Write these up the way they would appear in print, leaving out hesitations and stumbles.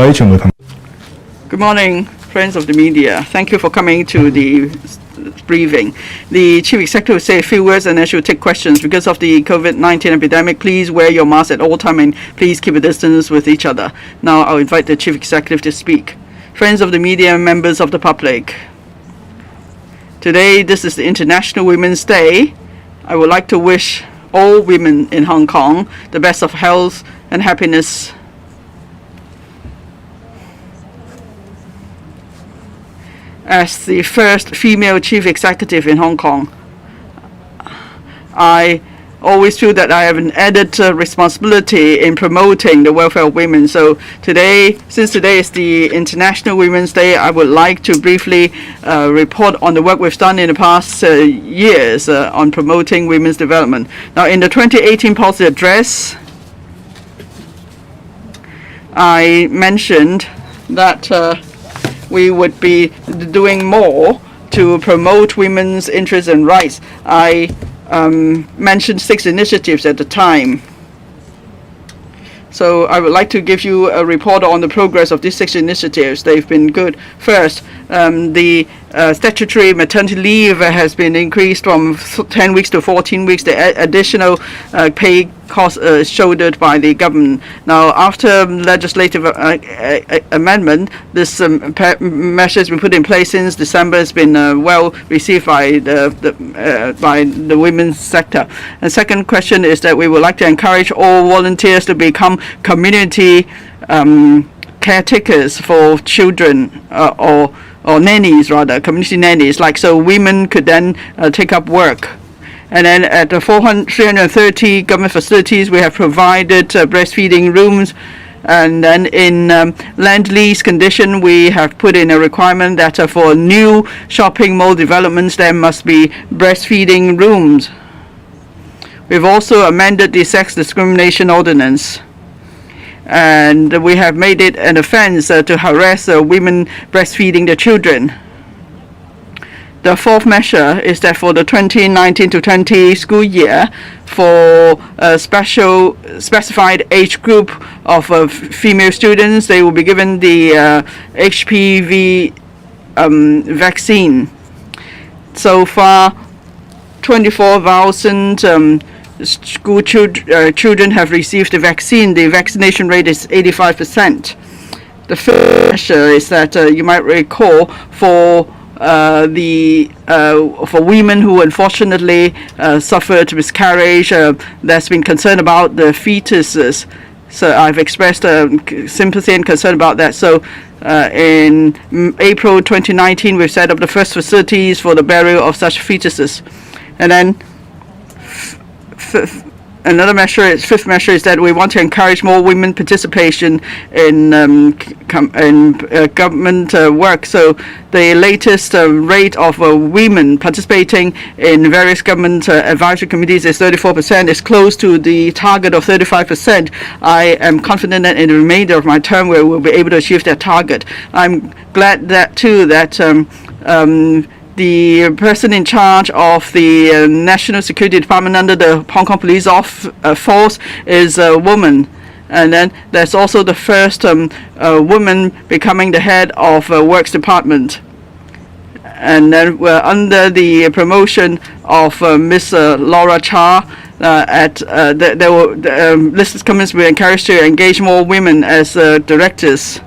位傳媒朋友。Good morning, friends of the media. Thank you for coming to the briefing. The Chief Executive will say a few words and then she'll take questions. Because of the COVID-19 epidemic, please wear your mask at all times and please keep a distance with each other. Now I'll invite the Chief Executive to speak. Friends of the media and members of the public, today this is the International Women's Day. I would like to wish all women in Hong Kong the best of health and happiness. As the first female chief executive in Hong Kong, I always feel that I have an added responsibility in promoting the welfare of women. So today, since today is the International Women's Day, I would like to briefly report on the work we've done in the past years on promoting women's development. Now, in the 2018 policy address, I mentioned that we would be doing more to promote women's interests and rights. I mentioned 6 initiatives at the time. So I would like to give you a report on the progress of these 6 initiatives. They've been good. First, the statutory maternity leave has been increased from 10 weeks to 14 weeks. The additional pay cost shouldered by the government. Now, after legislative amendment, this measure has been put in place since December. Has been well received by the women's sector. And second question is that we would like to encourage all volunteers to become community caretakers for children or nannies, rather, community nannies, like so women could then take up work. And then at the 330 government facilities, we have provided breastfeeding rooms. And then in land lease condition, we have put in a requirement that for new shopping mall developments, there must be breastfeeding rooms. We've also amended the sex discrimination ordinance. And we have made it an offense to harass women breastfeeding their children. The fourth measure is that for the 2019 to 20 school year, for a specified age group of female students, they will be given the HPV vaccine. So far, 24,000 school children have received the vaccine. The vaccination rate is 85%. The first measure is that you might recall for women who unfortunately suffered miscarriage, there's been concern about the fetuses. So I've expressed sympathy and concern about that. So in April 2019, we've set up the first facilities for the burial of such fetuses. And then fifth measure is that we want to encourage more women participation in government work. So the latest rate of women participating in various government advisory committees is 34%. It's close to the target of 35%. I am confident that in the remainder of my term we will be able to achieve that target. I'm glad that too that the person in charge of the National Security Department under the Hong Kong Police Force is a woman. And then there's also the first woman becoming the head of Works Department. And then we're under the promotion of Miss Laura Cha. Listed companies will be encouraged to engage more women as directors.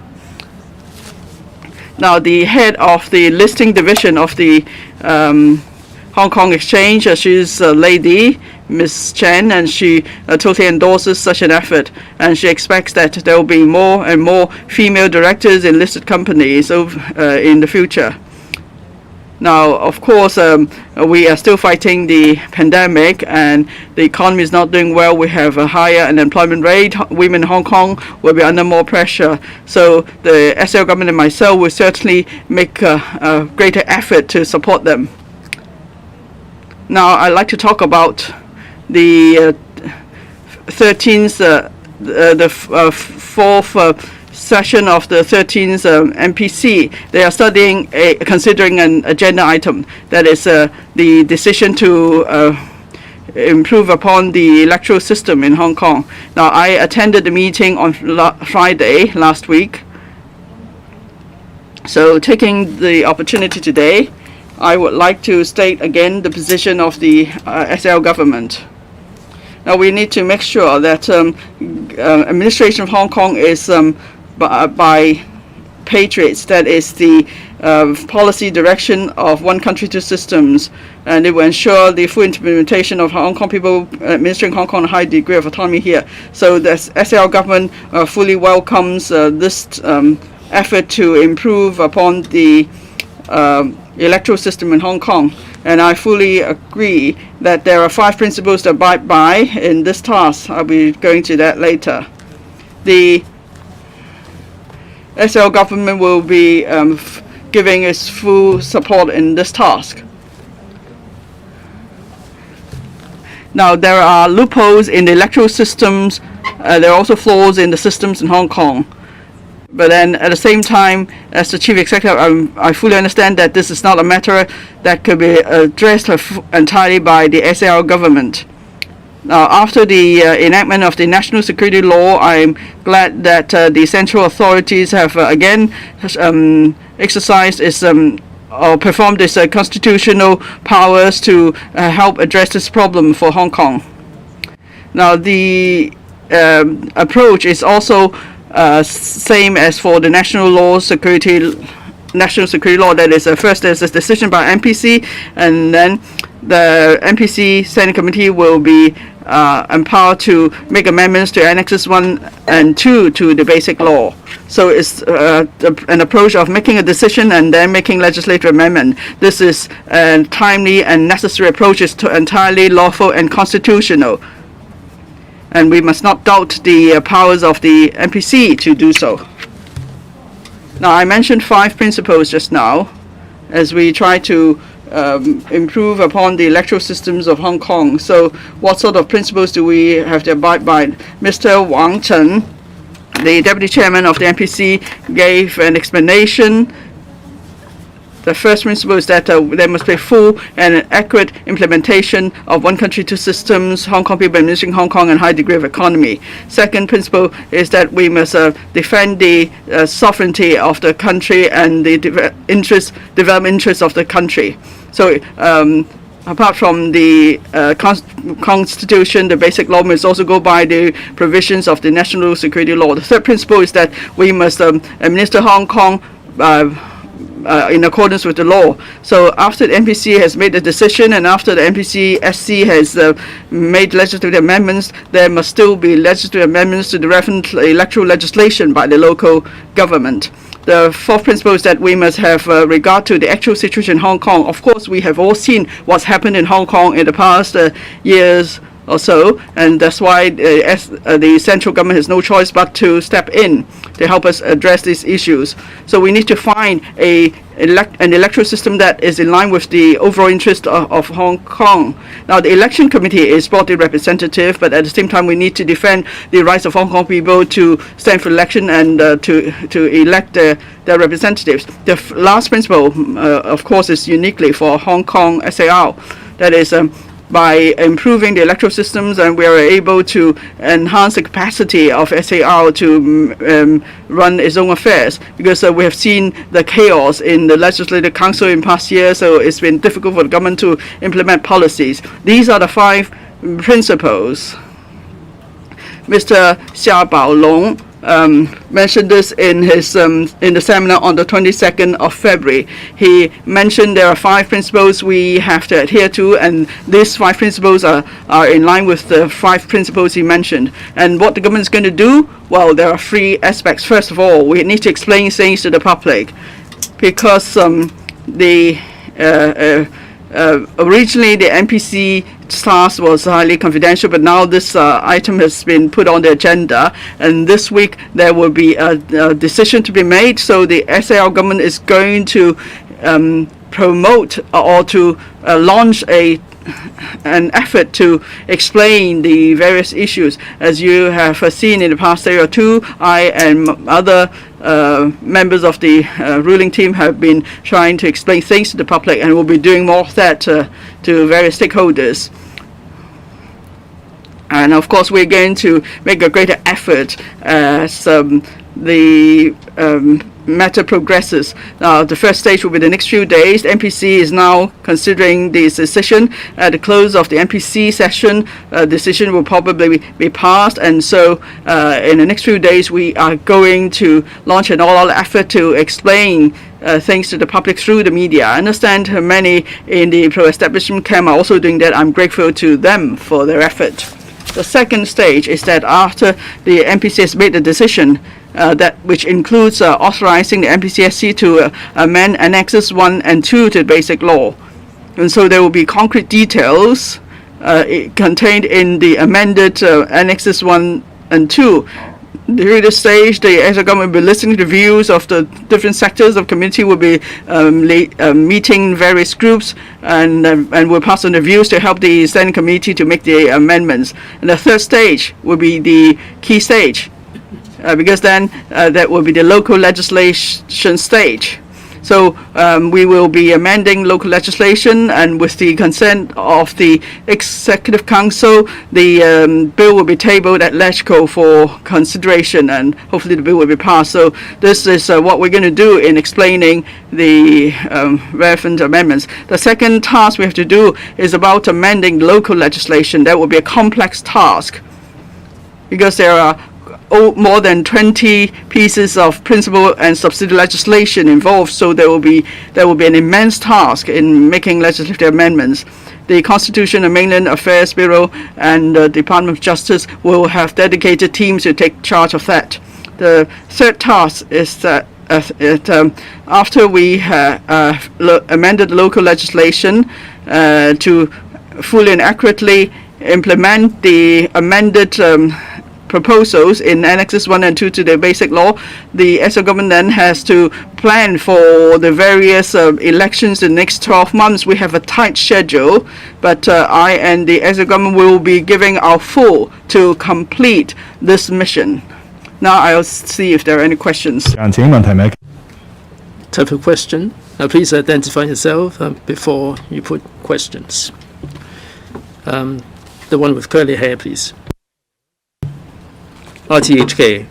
Now, the head of the listing division of the Hong Kong Exchange, she's a lady, Ms. Chen, and she totally endorses such an effort. And she expects that there will be more and more female directors in listed companies in the future. Now, of course, we are still fighting the pandemic and the economy is not doing well. We have a higher unemployment rate. Women in Hong Kong will be under more pressure. So the SL government and myself will certainly make a greater effort to support them. Now, I'd like to talk about the 13th, fourth session of the 13th MPC. They are considering an agenda item, that is the decision to improve upon the electoral system in Hong Kong. Now, I attended the meeting on Friday last week, So taking the opportunity today, I would like to state again the position of the SAR government. Now we need to make sure that administration of Hong Kong is by patriots. That is the policy direction of one country, two systems, and it will ensure the full implementation of Hong Kong people administering Hong Kong a high degree of autonomy here. So the SAR government fully welcomes this effort to improve upon the electoral system in Hong Kong. And I fully agree that there are 5 principles to abide by in this task. I'll be going to that later. The SL government will be giving its full support in this task. Now, there are loopholes in the electoral systems. There are also flaws in the systems in Hong Kong. But then at the same time, as the Chief Executive, I fully understand that this is not a matter that could be addressed entirely by the SAR government. Now, after the enactment of the National Security Law, I'm glad that the central authorities have again exercised its or performed its constitutional powers to help address this problem for Hong Kong. Now, the approach is also same as for the national security law. That is, first there's a decision by MPC, and then the MPC Standing Committee will be empowered to make amendments to Annexes 1 and 2 to the Basic Law. So it's an approach of making a decision and then making legislative amendment. This is a timely and necessary approach. It's entirely lawful and constitutional. And we must not doubt the powers of the MPC to do so. Now, I mentioned 5 principles just now as we try to improve upon the electoral systems of Hong Kong. So what sort of principles do we have to abide by? Mr. Wang Chen, the Deputy Chairman of the MPC, gave an explanation. The first principle is that there must be full and accurate implementation of one country, two systems, Hong Kong people administering Hong Kong, and high degree of economy. Second principle is that we must defend the sovereignty of the country and the development interests of the country. So apart from the Constitution, the Basic Law must also go by the provisions of the National Security Law. The third principle is that we must administer Hong Kong in accordance with the law. So after the MPC has made the decision and after the MPC SC has made legislative amendments, there must still be legislative amendments to the relevant electoral legislation by the local government. The fourth principle is that we must have regard to the actual situation in Hong Kong. Of course, we have all seen what's happened in Hong Kong in the past years or so, and that's why the central government has no choice but to step in to help us address these issues. So we need to find an electoral system that is in line with the overall interest of Hong Kong. Now, the election committee is broadly representative, but at the same time we need to defend the rights of Hong Kong people to stand for election and to elect their representatives. The last principle, of course, is uniquely for Hong Kong SAR. That is, by improving the electoral systems, and we are able to enhance the capacity of SAR to run its own affairs, because we have seen the chaos in the Legislative Council in past years, so it's been difficult for the government to implement policies. These are the 5 principles. Mr. Xia Baolong mentioned this in his in the seminar on the 22nd of February. He mentioned there are 5 principles we have to adhere to, and these 5 principles are in line with the 5 principles he mentioned. And what the government is going to do? Well, there are 3 aspects. First of all, we need to explain things to the public, because originally the MPC task was highly confidential, but now this item has been put on the agenda, and this week there will be a decision to be made. So the SAR government is going to promote or to launch an effort to explain the various issues. As you have seen in the past day or two, I and other members of the ruling team have been trying to explain things to the public, and we'll be doing more of that to various stakeholders. And of course, we're going to make a greater effort as the matter progresses. The first stage will be the next few days. The NPC is now considering this decision. At the close of the NPC session, decision will probably be passed, and so in the next few days we are going to launch an all-out effort to explain things to the public through the media. I understand many in the pro-establishment camp are also doing that. I'm grateful to them for their effort. The second stage is that after the NPC has made the decision, that which includes authorizing the NPCSC to amend Annexes 1 and 2 to the Basic Law. And so there will be concrete details contained in the amended Annexes 1 and 2. During this stage, the Executive Government will be listening to the views of the different sectors of community, will be meeting various groups, and will pass on the views to help the Standing Committee to make the amendments. And the third stage will be the key stage, because then that will be the local legislation stage. So we will be amending local legislation, and with the consent of the Executive Council, the bill will be tabled at LegCo for consideration, and hopefully the bill will be passed. So this is what we're going to do in explaining the relevant amendments. The second task we have to do is about amending local legislation. That will be a complex task, because there are more than 20 pieces of principal and subsidiary legislation involved, so there will be an immense task in making legislative amendments. The Constitution and Mainland Affairs Bureau and the Department of Justice will have dedicated teams to take charge of that. The third task is that after we have amended local legislation to fully and accurately implement the amended proposals in Annexes 1 and 2 to the Basic Law, the Executive Government then has to plan for the various elections in the next 12 months. We have a tight schedule, but I and the Executive Government will be giving our full to complete this mission. Now I'll see if there are any questions. Type of question. Please identify yourself before you put questions. The one with curly hair, please. RTHK.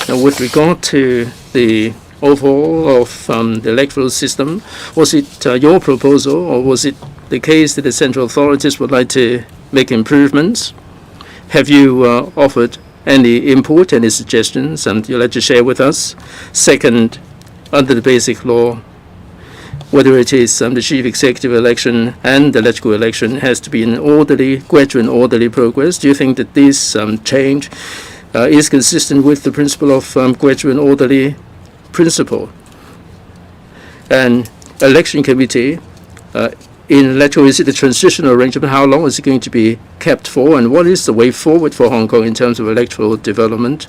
Now, with regard to the overhaul of the electoral system, was it your proposal, or was it the case that the central authorities would like to make improvements? Have you offered any input, any suggestions, and you'd like to share with us? Second, under the Basic Law, whether it is the chief executive election and the electoral election has to be an orderly, gradual and orderly progress. Do you think that this change is consistent with the principle of gradual and orderly principle? And election committee, in electoral, is it a transitional arrangement? How long is it going to be kept for? And what is the way forward for Hong Kong in terms of electoral development?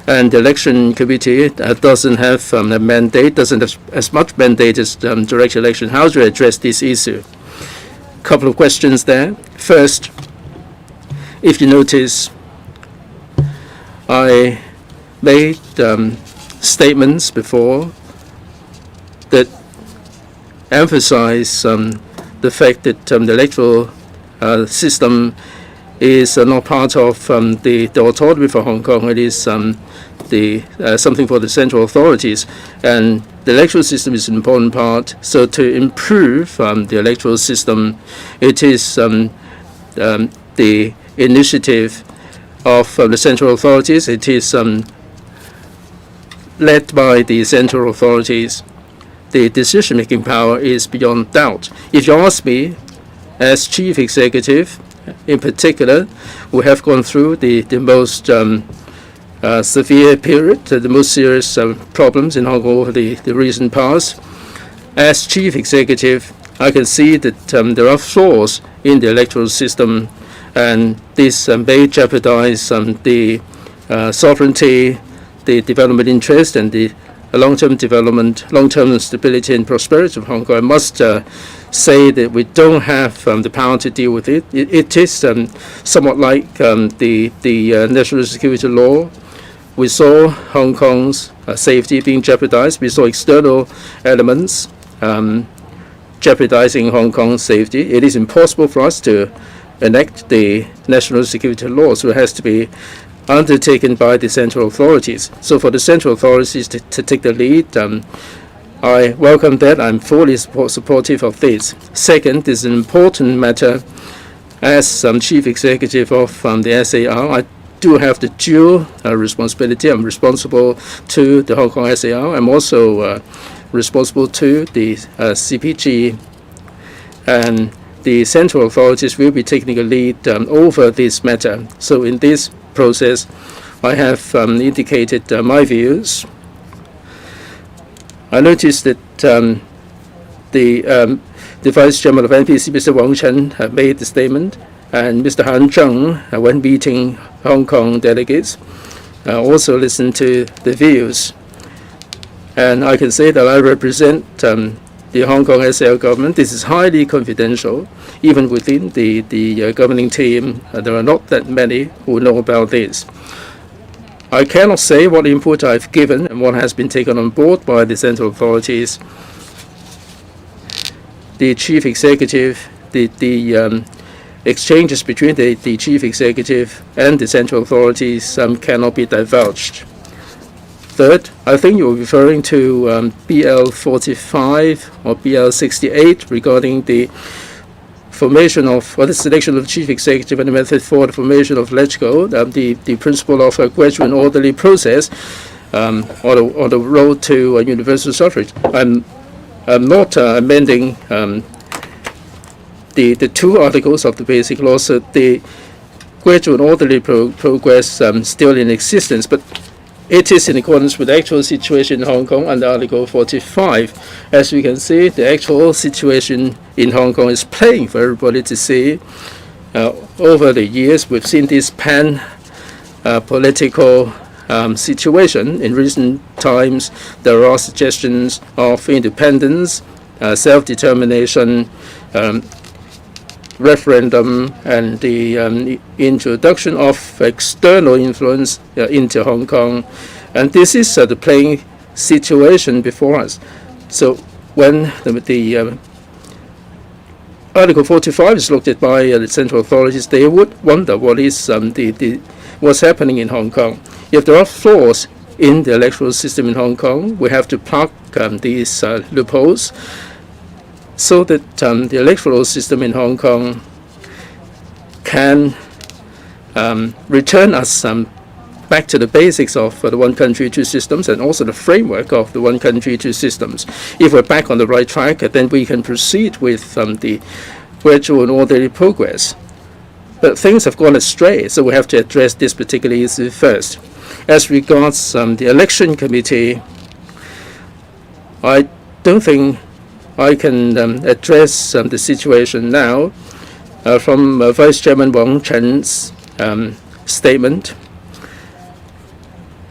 And the election committee doesn't have a mandate, doesn't have as much mandate as direct election. How do you address this issue? Couple of questions there. First, if you notice, I made statements before that emphasize the fact that the electoral system is not part of the autonomy for Hong Kong. It is something for the central authorities, and the electoral system is an important part. So to improve the electoral system, it is the initiative of the central authorities. It is led by the central authorities. The decision-making power is beyond doubt. If you ask me, as chief executive, in particular, we have gone through the most severe period, the most serious problems in Hong Kong over the recent past. As chief executive, I can see that there are flaws in the electoral system, and this may jeopardize the sovereignty, the development interest, and the long-term development, long-term stability and prosperity of Hong Kong. I must say that we don't have the power to deal with it. It is somewhat like the national security law. We saw Hong Kong's safety being jeopardized. We saw external elements jeopardizing Hong Kong's safety. It is impossible for us to enact the national security laws, so it has to be undertaken by the central authorities. So for the central authorities to take the lead, I welcome that. I'm fully supportive of this. Second, this is an important matter. As chief executive of the SAR, I do have the dual responsibility. I'm responsible to the Hong Kong SAR. I'm also responsible to the CPG, and the central authorities will be taking the lead over this matter. So in this process, I have indicated my views. I noticed that the Vice Chairman of NPC, Mr. Wang Chen, made the statement, and Mr. Han Zheng, when meeting Hong Kong delegates, also listened to the views. And I can say that I represent the Hong Kong SAR government. This is highly confidential. Even within the governing team, there are not that many who know about this. I cannot say what input I've given and what has been taken on board by the central authorities. The chief executive, the exchanges between the chief executive and the central authorities cannot be divulged. Third, I think you're referring to BL 45 or BL 68 regarding the formation of, or the selection of chief executive and the method for the formation of LegCo, the principle of a gradual and orderly process on the road to universal suffrage. I'm not amending the two articles of the Basic Law, so the gradual and orderly progress still in existence, but it is in accordance with the actual situation in Hong Kong under Article 45. As we can see, the actual situation in Hong Kong is plain for everybody to see. Over the years, we've seen this pan-political situation. In recent times, there are suggestions of independence, self-determination, referendum, and the introduction of external influence into Hong Kong. And this is the plain situation before us. So when the Article 45 is looked at by the central authorities, they would wonder what is what's happening in Hong Kong. If there are flaws in the electoral system in Hong Kong, we have to plug these loopholes, so that the electoral system in Hong Kong can return us back to the basics of the one country, two systems, and also the framework of the one country, two systems. If we're back on the right track, then we can proceed with the gradual and orderly progress. But things have gone astray, so we have to address this particular issue first. As regards the election committee, I don't think I can address the situation now from Vice Chairman Wang Chen's statement.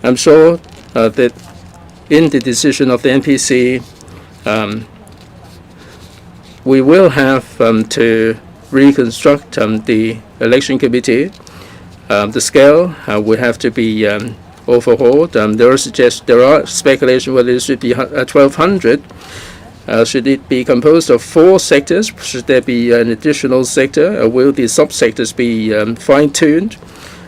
I'm sure that in the decision of the NPC, we will have to reconstruct the election committee. The scale will have to be overhauled. There are speculations whether it should be 1,200. Should it be composed of 4 sectors? Should there be an additional sector? Will the subsectors be fine-tuned?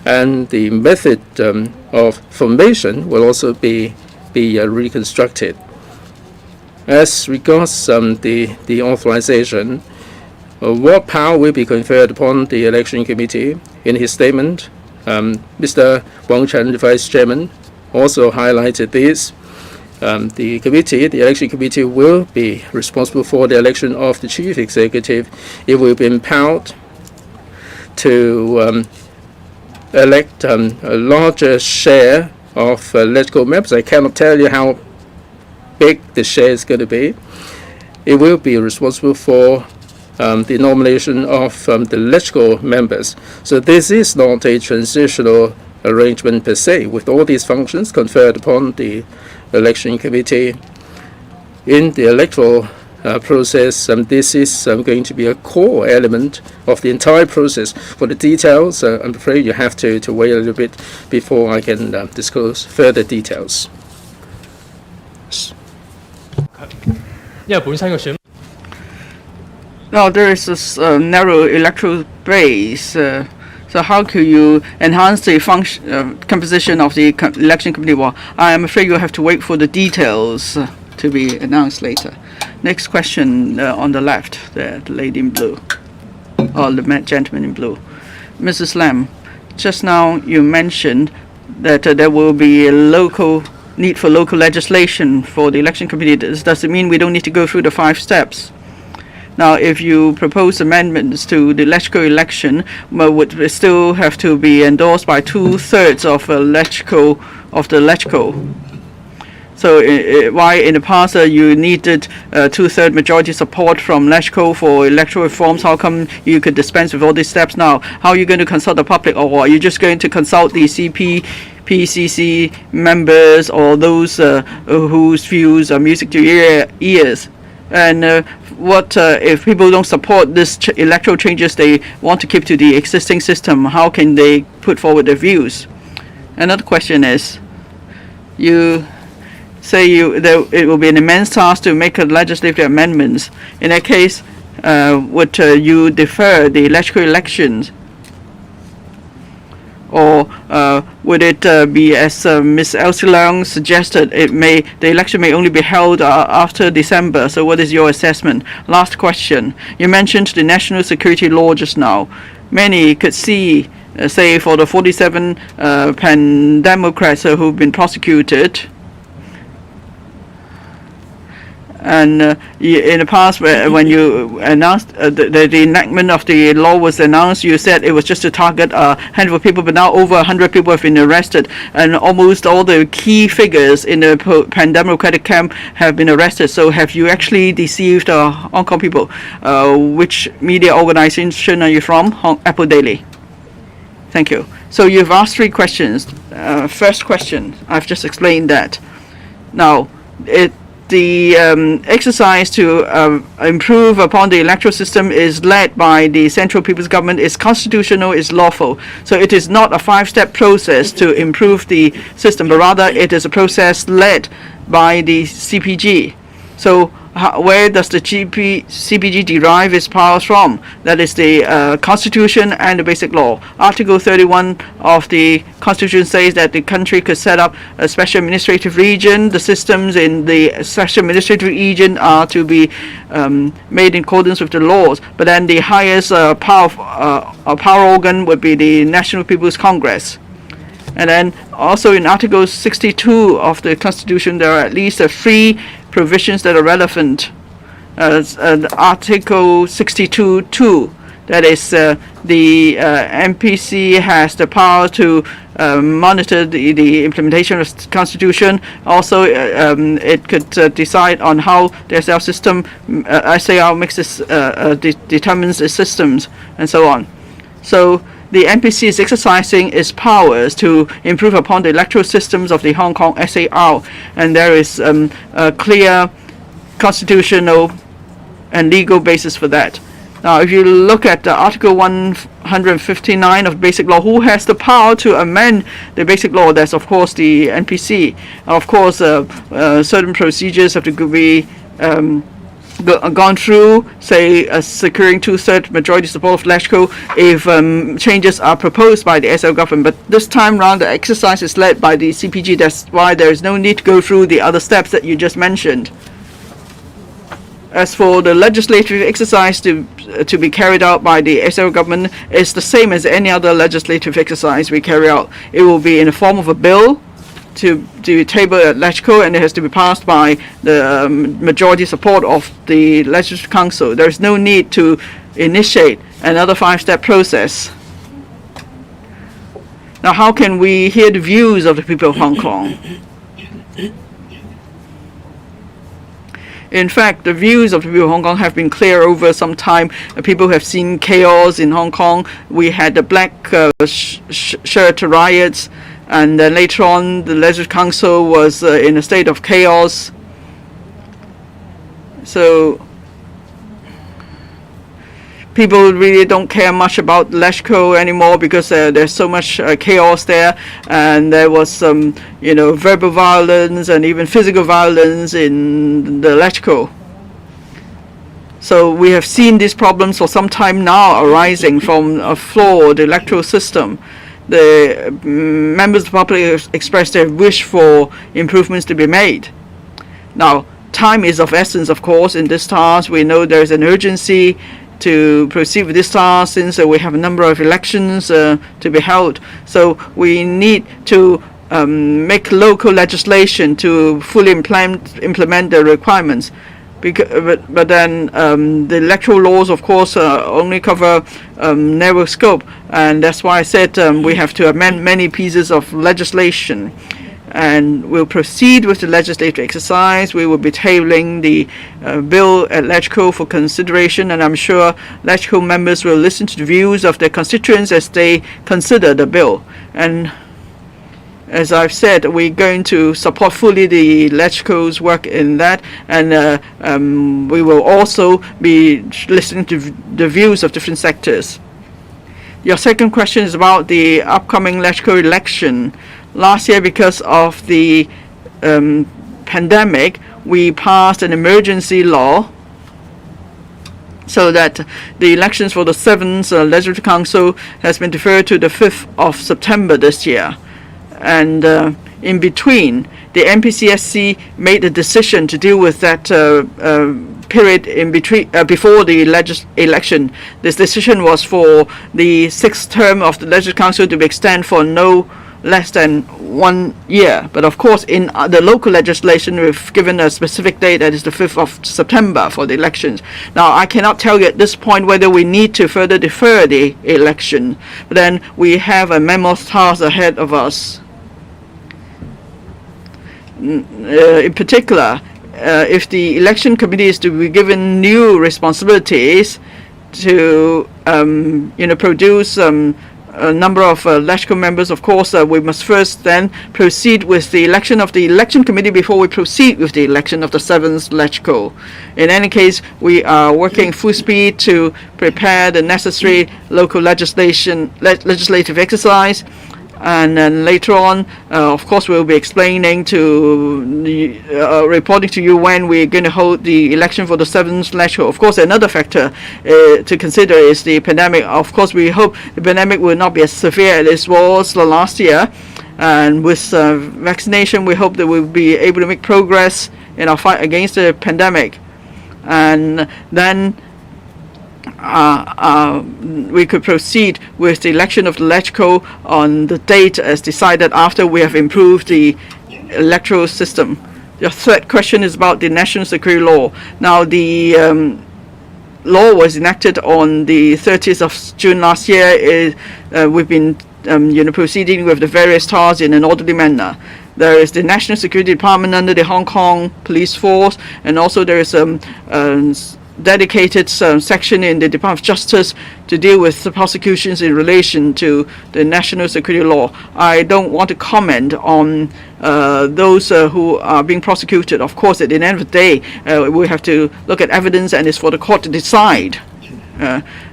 And the method of formation will also be reconstructed. As regards the authorization, what power will be conferred upon the election committee? In his statement, Mr. Wang Chen, the Vice Chairman, also highlighted this. The election committee will be responsible for the election of the chief executive. It will be empowered to elect a larger share of LegCo members. I cannot tell you how big the share is going to be. It will be responsible for the nomination of the LegCo members. So this is not a transitional arrangement per se, with all these functions conferred upon the election committee. In the electoral process, this is going to be a core element of the entire process. For the details, I'm afraid you have to wait a little bit before I can disclose further details. 因為本身個選 Now there is this narrow electoral base. So how could you enhance the composition of the election committee? Well, I am afraid you'll have to wait for the details to be announced later. Next question on the left, the lady in blue, or the gentleman in blue. Mrs. Lam, just now you mentioned that there will be a need for local legislation for the election committee. Does it mean we don't need to go through the 5 steps? Now, if you propose amendments to the electoral election, would still have to be endorsed by 2/3 of the electoral. So why in the past you needed 2/3 majority support from electoral for electoral reforms? How come you could dispense with all these steps now? How are you going to consult the public, or are you just going to consult the PCC members or those whose views are music to your ears? And what if people don't support this electoral changes? They want to keep to the existing system. How can they put forward their views? Another question is, you say it will be an immense task to make legislative amendments. In that case, would you defer the electoral elections? Or would it be, as Ms. Elsie Leung suggested, the election may only be held after December? So what is your assessment? Last question. You mentioned the national security law just now. Many could see, say, for the 47 pan-democrats who've been prosecuted, and in the past, when you announced the enactment of the law was announced, you said it was just to target a handful of people, but now over 100 people have been arrested, and almost all the key figures in the pan-democratic camp have been arrested. So have you actually deceived Hong Kong people? Which media organization are you from? Apple Daily. Thank you. So you've asked 3 questions. First question, I've just explained that. Now, the exercise to improve upon the electoral system is led by the Central People's Government, is constitutional, is lawful. So it is not a 5-step process to improve the system, but rather it is a process led by the CPG. So where does the CPG derive its powers from? That is the Constitution and the Basic Law. Article 31 of the Constitution says that the country could set up a special administrative region. The systems in the special administrative region are to be made in accordance with the laws. But then the highest power organ would be the National People's Congress. And then also in Article 62 of the Constitution, there are at least 3 provisions that are relevant. Article 62(2), that is the MPC has the power to monitor the implementation of the Constitution. Also, it could decide on how the SAR system, SAR determines its systems, and so on. So the NPC is exercising its powers to improve upon the electoral systems of the Hong Kong SAR, and there is a clear constitutional and legal basis for that. Now, if you look at Article 159 of Basic Law, who has the power to amend the Basic Law? That's, of course, the NPC. Of course, certain procedures have to be gone through, say, securing 2/3 majority support of electoral if changes are proposed by the SL government. But this time round, the exercise is led by the CPG. That's why there is no need to go through the other steps that you just mentioned. As for the legislative exercise to be carried out by the SL government, it's the same as any other legislative exercise we carry out. It will be in the form of a bill to table at Electoral, and it has to be passed by the majority support of the Legislative Council. There is no need to initiate another 5-step process. Now, how can we hear the views of the people of Hong Kong? In fact, the views of the people of Hong Kong have been clear over some time. People have seen chaos in Hong Kong. We had the black shirt riots, and then later on the Legislative Council was in a state of chaos. So people really don't care much about Electoral anymore because there's so much chaos there, and there was some, verbal violence and even physical violence in the Electoral. So we have seen these problems for some time now arising from a flawed electoral system. The members of the public have expressed their wish for improvements to be made. Now, time is of essence, of course, in this task. We know there is an urgency to proceed with this task since we have a number of elections to be held. So we need to make local legislation to fully implement the requirements. But then the electoral laws, of course, only cover narrow scope, and that's why I said we have to amend many pieces of legislation. And we'll proceed with the legislative exercise. We will be tabling the bill at Electoral for consideration, and I'm sure Electoral members will listen to the views of their constituents as they consider the bill. And as I've said, we're going to support fully the Electoral's work in that, and we will also be listening to the views of different sectors. Your second question is about the upcoming Electoral election. Last year, because of the pandemic, we passed an emergency law so that the elections for the 7th Legislative Council has been deferred to the 5th of September this year. And in between, the NPCSC made the decision to deal with that period in between before the election. This decision was for the 6th term of the Legislative Council to be extended for no less than 1 year. But of course, in the local legislation, we've given a specific date, that is the 5th of September for the elections. Now, I cannot tell you at this point whether we need to further defer the election, but then we have a mammoth task ahead of us. In particular, if the election committee is to be given new responsibilities to produce a number of electoral members, of course, we must first then proceed with the election of the election committee before we proceed with the election of the 7th electoral. In any case, we are working full speed to prepare the necessary local legislative exercise. And then later on, of course, we'll be explaining to reporting to you when we're going to hold the election for the 7th electoral. Of course, another factor to consider is the pandemic. Of course, we hope the pandemic will not be as severe as it was last year. And with vaccination, we hope that we'll be able to make progress in our fight against the pandemic. And then we could proceed with the election of the electoral on the date as decided after we have improved the electoral system. Your third question is about the national security law. Now, the law was enacted on the 30th of June last year. We've been proceeding with the various tasks in an orderly manner. There is the National Security Department under the Hong Kong Police Force, and also there is dedicated section in the Department of Justice to deal with the prosecutions in relation to the national security law. I don't want to comment on those who are being prosecuted. Of course, at the end of the day, we have to look at evidence, and it's for the court to decide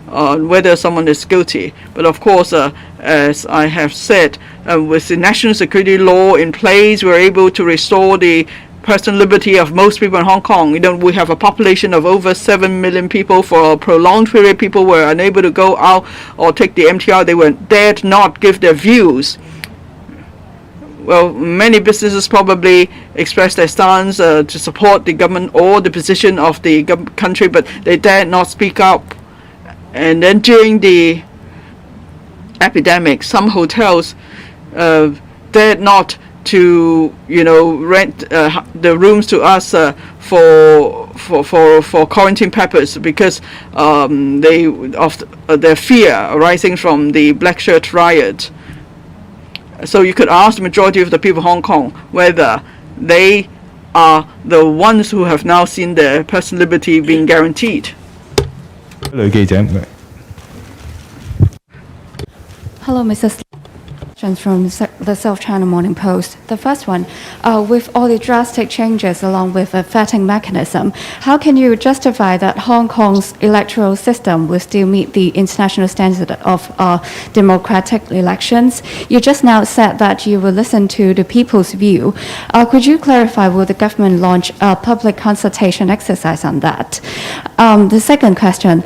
on whether someone is guilty. But of course, as I have said, with the national security law in place, we're able to restore the personal liberty of most people in Hong Kong. We have a population of over 7 million people. For a prolonged period, people were unable to go out or take the MTR. They dared not give their views. Well, many businesses probably expressed their stance to support the government or the position of the country, but they dared not speak up. And then during the epidemic, some hotels dared not to rent the rooms to us for quarantine purpose because their fear arising from the Black Shirt riot. So you could ask the majority of the people of Hong Kong whether they are the ones who have now seen their personal liberty being guaranteed. Hello, Mrs. From the South China Morning Post. The first one, with all the drastic changes along with a vetting mechanism, how can you justify that Hong Kong's electoral system will still meet the international standard of democratic elections? You just now said that you will listen to the people's view. Could you clarify, will the government launch a public consultation exercise on that? The second question,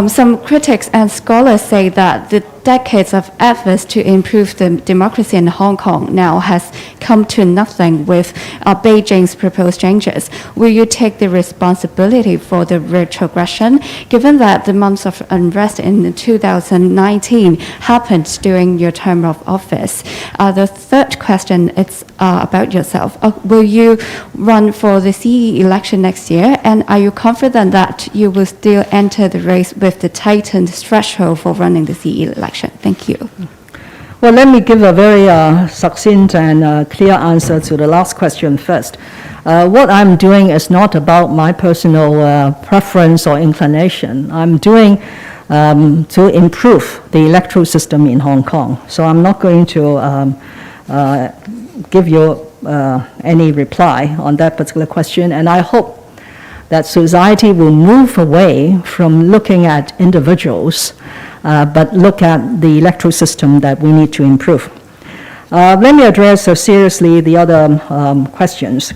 some critics and scholars say that the decades of efforts to improve the democracy in Hong Kong now has come to nothing with Beijing's proposed changes. Will you take the responsibility for the retrogression, given that the months of unrest in 2019 happened during your term of office? The third question is about yourself. Will you run for the CE election next year, and are you confident that you will still enter the race with the tightened threshold for running the CE election? Thank you. Well, let me give a very succinct and clear answer to the last question first. What I'm doing is not about my personal preference or inclination. I'm doing to improve the electoral system in Hong Kong. So I'm not going to give you any reply on that particular question, and I hope that society will move away from looking at individuals, but look at the electoral system that we need to improve. Let me address seriously the other questions.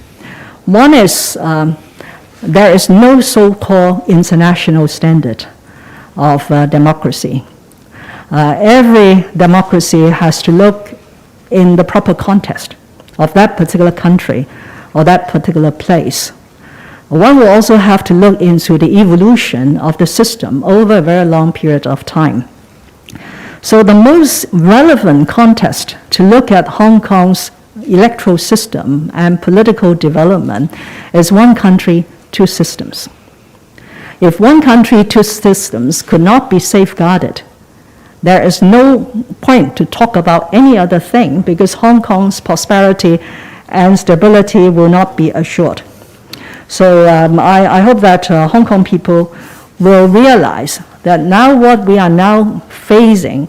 One is there is no so-called international standard of democracy. Every democracy has to look in the proper context of that particular country or that particular place. One will also have to look into the evolution of the system over a very long period of time. So the most relevant context to look at Hong Kong's electoral system and political development is one country, two systems. If one country, two systems could not be safeguarded, there is no point to talk about any other thing, because Hong Kong's prosperity and stability will not be assured. So I hope that Hong Kong people will realize that now what we are now facing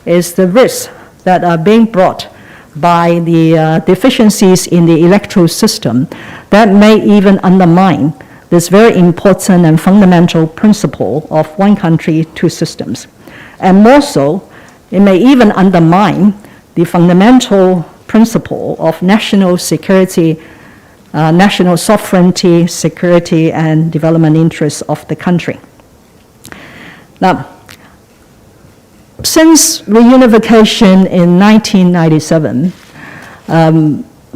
is the risks that are being brought by the deficiencies in the electoral system that may even undermine this very important and fundamental principle of one country, two systems. And more so, it may even undermine the fundamental principle of national security, national sovereignty, security, and development interests of the country. Now, since reunification in 1997,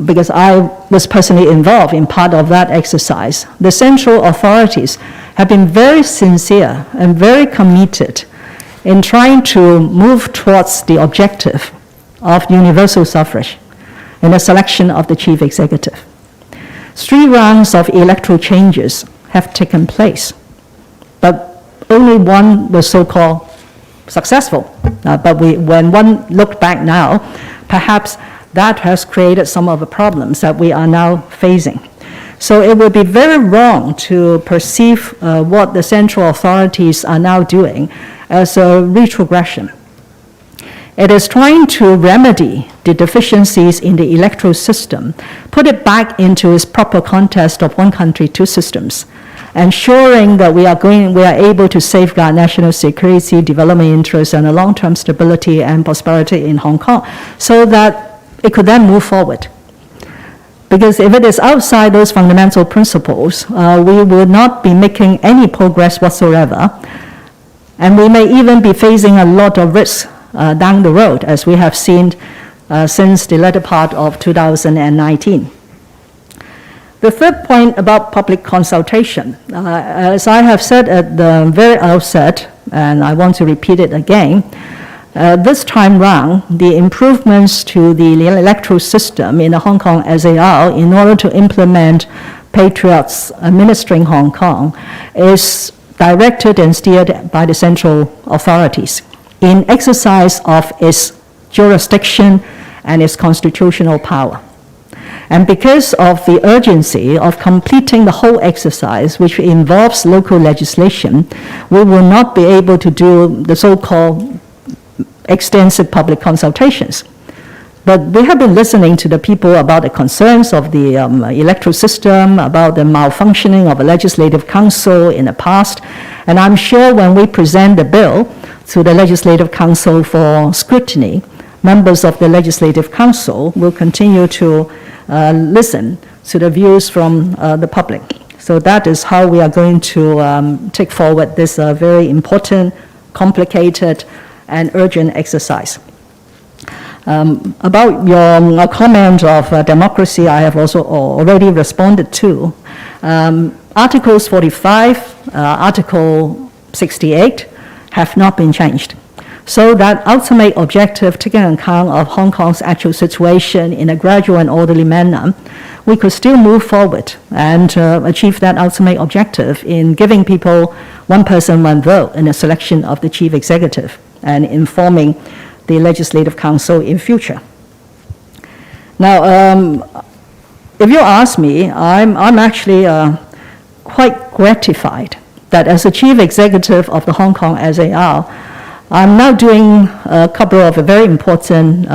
because I was personally involved in part of that exercise, the central authorities have been very sincere and very committed in trying to move towards the objective of universal suffrage in the selection of the chief executive. 3 rounds of electoral changes have taken place, but only one was so-called successful. But when one looked back now, perhaps that has created some of the problems that we are now facing. So it would be very wrong to perceive what the central authorities are now doing as a retrogression. It is trying to remedy the deficiencies in the electoral system, put it back into its proper context of one country, two systems, ensuring that we are able to safeguard national security, development interests, and the long-term stability and prosperity in Hong Kong, so that it could then move forward. Because if it is outside those fundamental principles, we will not be making any progress whatsoever, and we may even be facing a lot of risks down the road, as we have seen since the latter part of 2019. The third point about public consultation, as I have said at the very outset, and I want to repeat it again, this time round, the improvements to the electoral system in the Hong Kong SAR in order to implement patriots administering Hong Kong is directed and steered by the central authorities in exercise of its jurisdiction and its constitutional power. And because of the urgency of completing the whole exercise, which involves local legislation, we will not be able to do the so-called extensive public consultations. But we have been listening to the people about the concerns of the electoral system, about the malfunctioning of the Legislative Council in the past. And I'm sure when we present the bill to the Legislative Council for scrutiny, members of the Legislative Council will continue to listen to the views from the public. So that is how we are going to take forward this very important, complicated, and urgent exercise. About your comment of democracy, I have also already responded to. Articles 45, Article 68 have not been changed. So that ultimate objective, taking account of Hong Kong's actual situation in a gradual and orderly manner, we could still move forward and achieve that ultimate objective in giving people one person, one vote in the selection of the chief executive and informing the Legislative Council in future. Now, if you ask me, I'm actually quite gratified that as the chief executive of the Hong Kong SAR, I'm now doing a couple of very important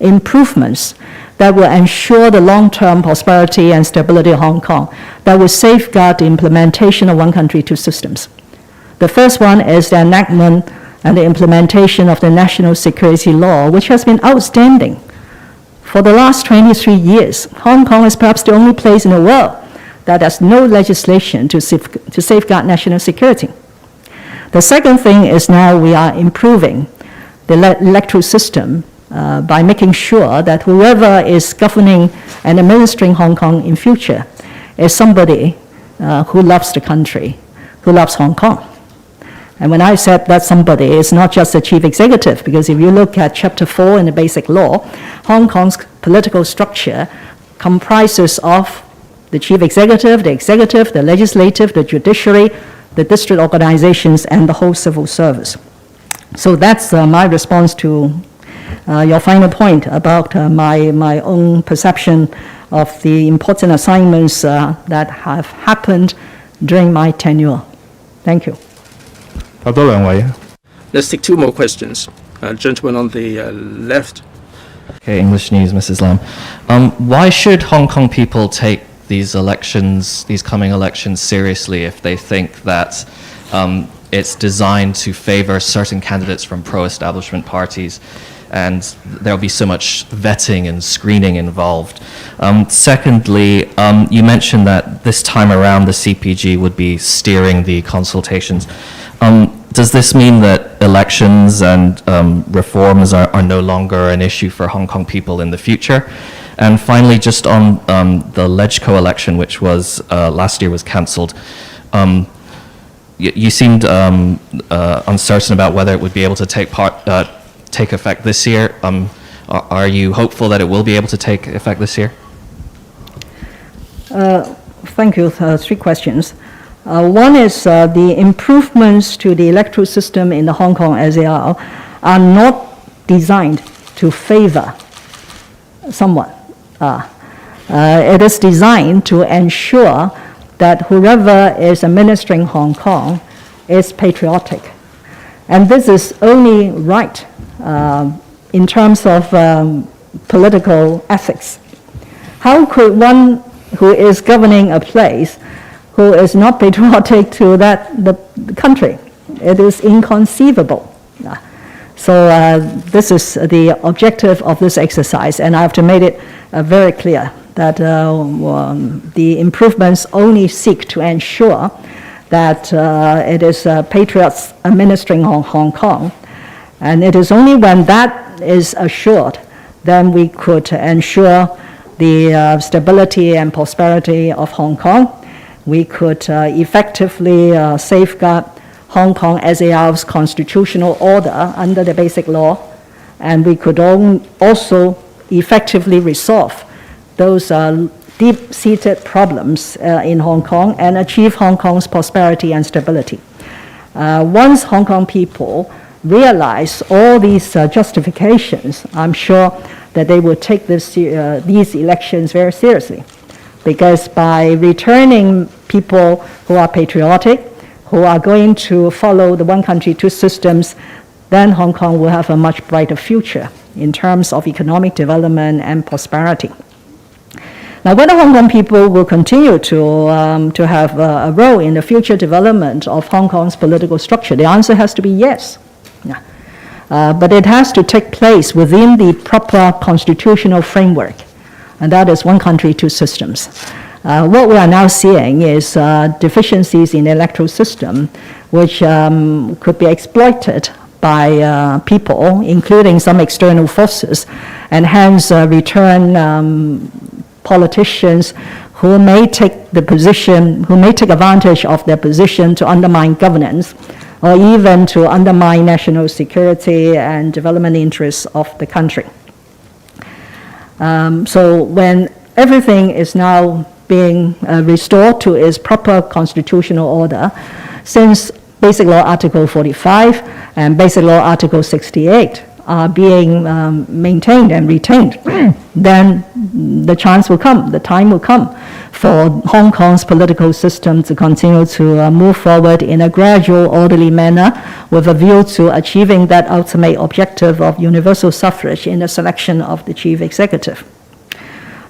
improvements that will ensure the long-term prosperity and stability of Hong Kong, that will safeguard the implementation of one country, two systems. The first one is the enactment and the implementation of the national security law, which has been outstanding. For the last 23 years, Hong Kong is perhaps the only place in the world that has no legislation to safeguard national security. The second thing is now we are improving the electoral system by making sure that whoever is governing and administering Hong Kong in future is somebody who loves the country, who loves Hong Kong. And when I said that somebody, it's not just the chief executive, because if you look at Chapter 4 in the Basic Law, Hong Kong's political structure comprises of the chief executive, the legislative, the judiciary, the district organizations, and the whole civil service. So that's my response to your final point about my own perception of the important assignments that have happened during my tenure. Thank you. Let's take two more questions. Gentleman on the left. Okay, English News, Mrs. Lam. Why should Hong Kong people take these elections, these coming elections, seriously if they think that it's designed to favor certain candidates from pro-establishment parties and there'll be so much vetting and screening involved? Secondly, you mentioned that this time around the CPG would be steering the consultations. Does this mean that elections and reforms are no longer an issue for Hong Kong people in the future? And finally, just on the LegCo election, which was last year was cancelled, you seemed uncertain about whether it would be able to take effect this year. Are you hopeful that it will be able to take effect this year? Thank you. Three questions. One is the improvements to the electoral system in the Hong Kong SAR are not designed to favor someone. It is designed to ensure that whoever is administering Hong Kong is patriotic. And this is only right in terms of political ethics. How could one who is governing a place who is not patriotic to the country? It is inconceivable. So this is the objective of this exercise, and I have to make it very clear that the improvements only seek to ensure that it is patriots administering Hong Kong. And it is only when that is assured, then we could ensure the stability and prosperity of Hong Kong. We could effectively safeguard Hong Kong SAR's constitutional order under the Basic Law, and we could also effectively resolve those deep-seated problems in Hong Kong and achieve Hong Kong's prosperity and stability. Once Hong Kong people realize all these justifications, I'm sure that they will take these elections very seriously. Because by returning people who are patriotic, who are going to follow the one country, two systems, then Hong Kong will have a much brighter future in terms of economic development and prosperity. Now, whether Hong Kong people will continue to have a role in the future development of Hong Kong's political structure, the answer has to be yes. Yeah. But it has to take place within the proper constitutional framework, and that is one country, two systems. What we are now seeing is deficiencies in the electoral system, which could be exploited by people, including some external forces, and hence return politicians who may take advantage of their position to undermine governance, or even to undermine national security and development interests of the country. So when everything is now being restored to its proper constitutional order, since Basic Law Article 45 and Basic Law Article 68 are being maintained and retained, then the chance will come, the time will come for Hong Kong's political system to continue to move forward in a gradual, orderly manner with a view to achieving that ultimate objective of universal suffrage in the selection of the chief executive.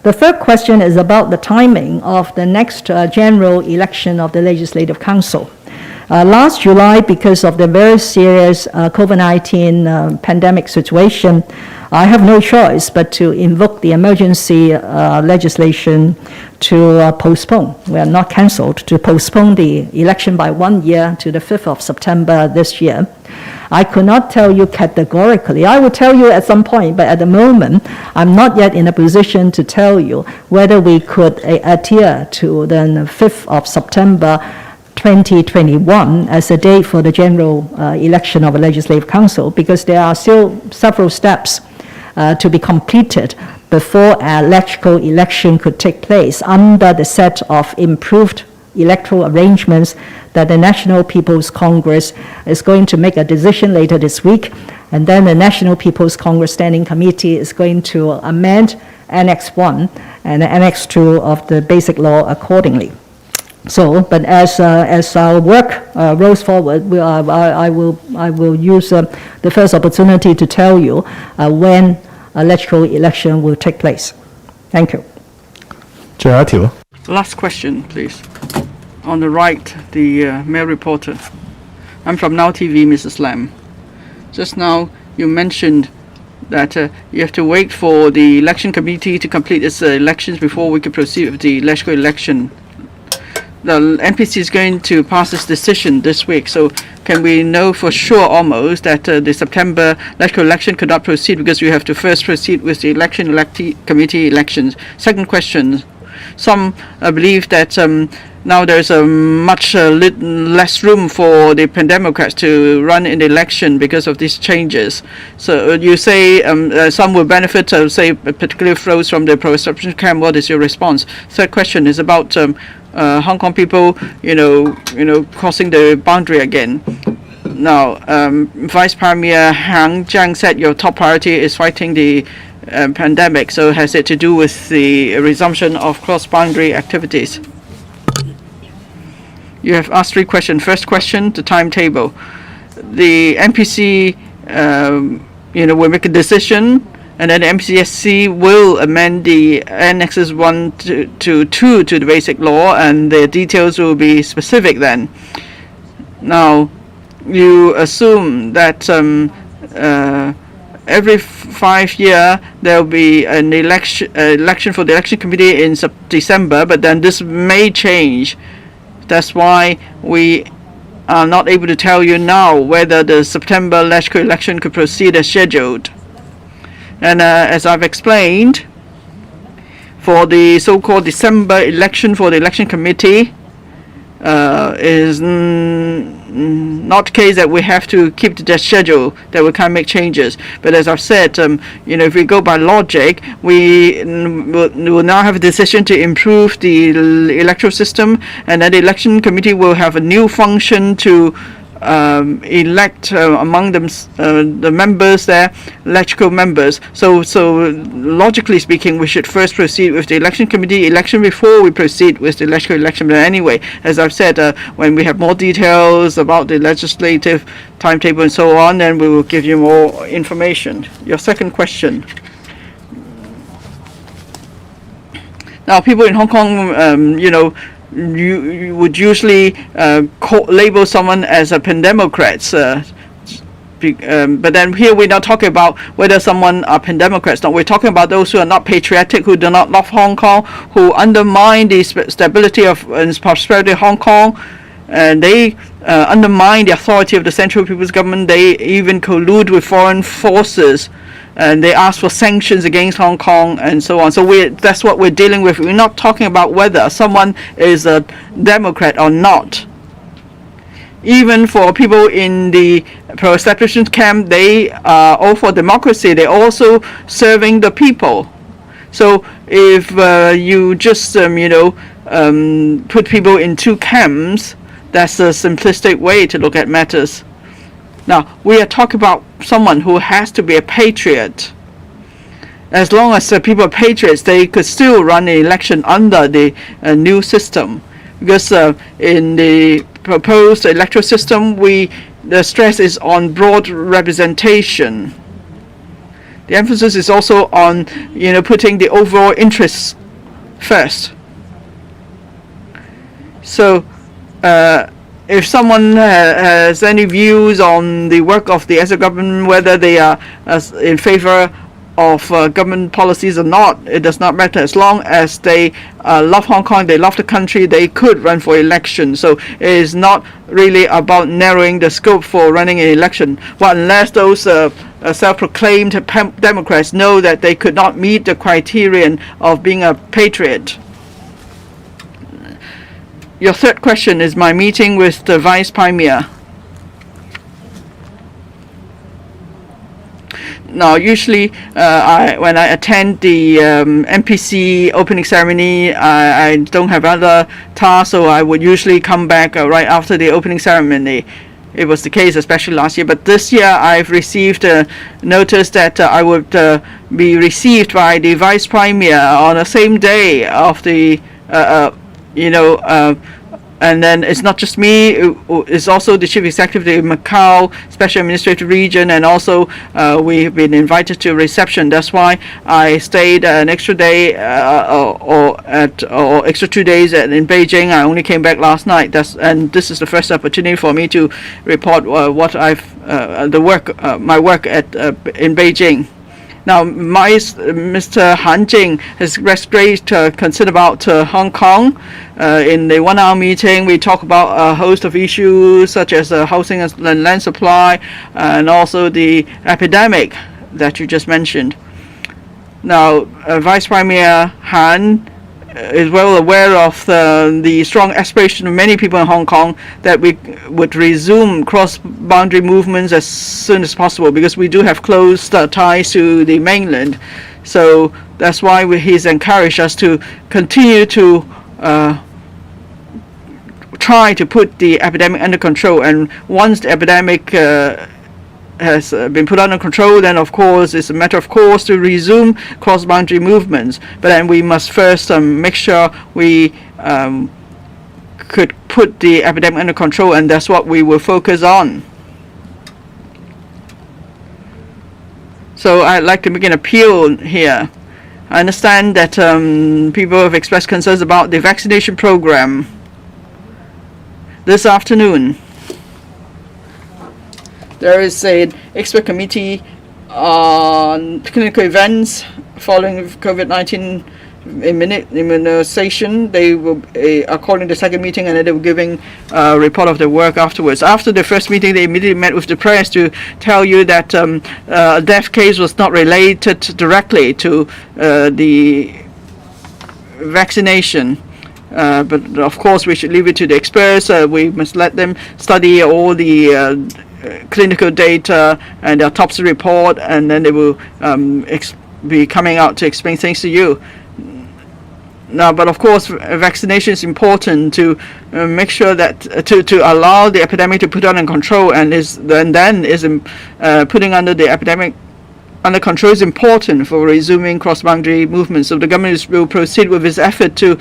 The third question is about the timing of the next general election of the Legislative Council. Last July, because of the very serious COVID-19 pandemic situation, I have no choice but to invoke the emergency legislation to postpone. We are not cancelled, to postpone the election by 1 year to the 5th of September this year. I could not tell you categorically. I will tell you at some point, but at the moment, I'm not yet in a position to tell you whether we could adhere to the 5th of September 2021 as a date for the general election of a Legislative Council, because there are still several steps to be completed before an electoral election could take place under the set of improved electoral arrangements that the National People's Congress is going to make a decision later this week, and then the National People's Congress Standing Committee is going to amend Annex 1 and Annex 2 of the Basic Law accordingly. So, but as our work rolls forward, I will use the first opportunity to tell you when electoral election will take place. Thank you. 最後一條。 Last question, please. On the right, the male reporter. I'm from Now TV, Mrs. Lam. Just now, you mentioned that you have to wait for the election committee to complete its elections before we can proceed with the electoral election. The NPC is going to pass this decision this week, so can we know for sure almost that the September electoral election could not proceed because we have to first proceed with the election committee elections? Second question, some believe that now there's a much less room for the Democrats to run in the election because of these changes. So you say some will benefit, say particularly those from the pro-establishment camp. What is your response? Third question is about Hong Kong people, crossing the boundary again. Now, Vice Premier Hang Jiang said your top priority is fighting the pandemic. So has it to do with the resumption of cross-boundary activities? You have asked 3 questions. First question, the timetable. The MPC, will make a decision, and then the MPCSC will amend the Annexes 1 to 2 to the Basic Law, and the details will be specific then. Now, you assume that every 5 years there will be an election for the election committee in December, but then this may change. That's why we are not able to tell you now whether the September electoral election could proceed as scheduled. And as I've explained, for the so-called December election for the election committee, is not the case that we have to keep to the schedule, that we can't make changes. But as I've said, if we go by logic, we will now have a decision to improve the electoral system, and then the election committee will have a new function to elect among them the members there, electoral members. So logically speaking, we should first proceed with the election committee election before we proceed with the electoral election. But anyway, as I've said, when we have more details about the legislative timetable and so on, then we will give you more information. Your second question. Now, people in Hong Kong, you would usually label someone as a pan-democrat. But then here we're not talking about whether someone are pan-democrats. No, we're talking about those who are not patriotic, who do not love Hong Kong, who undermine the stability and prosperity of Hong Kong, and they undermine the authority of the Central People's Government. They even collude with foreign forces, and they ask for sanctions against Hong Kong and so on. So that's what we're dealing with. We're not talking about whether someone is a Democrat or not. Even for people in the pro-establishment camp, they are all for democracy. They're also serving the people. So if you just put people in two camps, that's a simplistic way to look at matters. Now, we are talking about someone who has to be a patriot. As long as people are patriots, they could still run an election under the new system. Because in the proposed electoral system, the stress is on broad representation. The emphasis is also on putting the overall interests first. So if someone has any views on the work of the SL government, whether they are in favor of government policies or not, it does not matter. As long as they love Hong Kong, they love the country, they could run for election. So it is not really about narrowing the scope for running an election. Well, unless those self-proclaimed Democrats know that they could not meet the criterion of being a patriot. Your third question is my meeting with the Vice Premier. Now, usually when I attend the MPC opening ceremony, I don't have other tasks, so I would usually come back right after the opening ceremony. It was the case especially last year, but this year I've received a notice that I would be received by the Vice Premier on the same day of the and then it's not just me, it's also the Chief Executive of the Macau Special Administrative Region, and also we've been invited to a reception. That's why I stayed an extra day or extra 2 days in Beijing. I only came back last night. And this is the first opportunity for me to report what my work in Beijing. Now, Mr. Han Jing has expressed great concern about Hong Kong. In the 1 hour meeting, we talk about a host of issues such as housing and land supply, and also the epidemic that you just mentioned. Now, Vice Premier Han is well aware of the strong aspiration of many people in Hong Kong that we would resume cross-boundary movements as soon as possible, because we do have close ties to the mainland. So that's why he's encouraged us to continue to try to put the epidemic under control. And once the epidemic has been put under control, then of course it's a matter of course to resume cross-boundary movements. But then we must first make sure we could put the epidemic under control, and that's what we will focus on. So I'd like to make an appeal here. I understand that people have expressed concerns about the vaccination program. This afternoon, there is an expert committee on clinical events following COVID-19 immunization. They will according to the second meeting, and then they were giving a report of their work afterwards. After the first meeting, they immediately met with the press to tell you that a death case was not related directly to the vaccination. But of course, we should leave it to the experts. We must let them study all the clinical data and the autopsy report, and then they will be coming out to explain things to you. Now, but of course, vaccination is important to make sure that to allow the epidemic to put under control, and putting under the epidemic under control is important for resuming cross-boundary movements. So the government will proceed with its effort to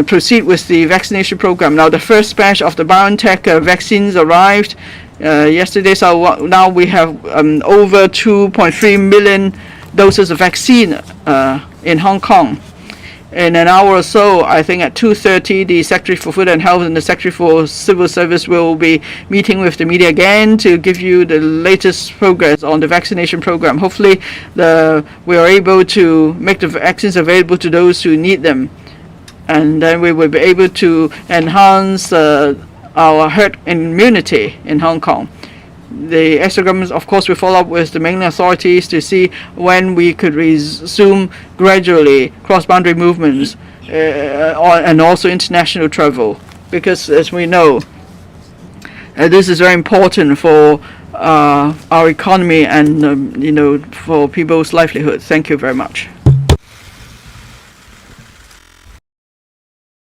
proceed with the vaccination program. Now, the first batch of the BioNTech vaccines arrived yesterday. So now we have over 2.3 million doses of vaccine in Hong Kong. In an hour or so, I think at 2:30, the Secretary for Food and Health and the Secretary for Civil Service will be meeting with the media again to give you the latest progress on the vaccination program. Hopefully, we are able to make the vaccines available to those who need them, and then we will be able to enhance our herd immunity in Hong Kong. The extra government, of course, will follow up with the mainland authorities to see when we could resume gradually cross-boundary movements and also international travel, because as we know, this is very important for our economy and for people's livelihood. Thank you very much.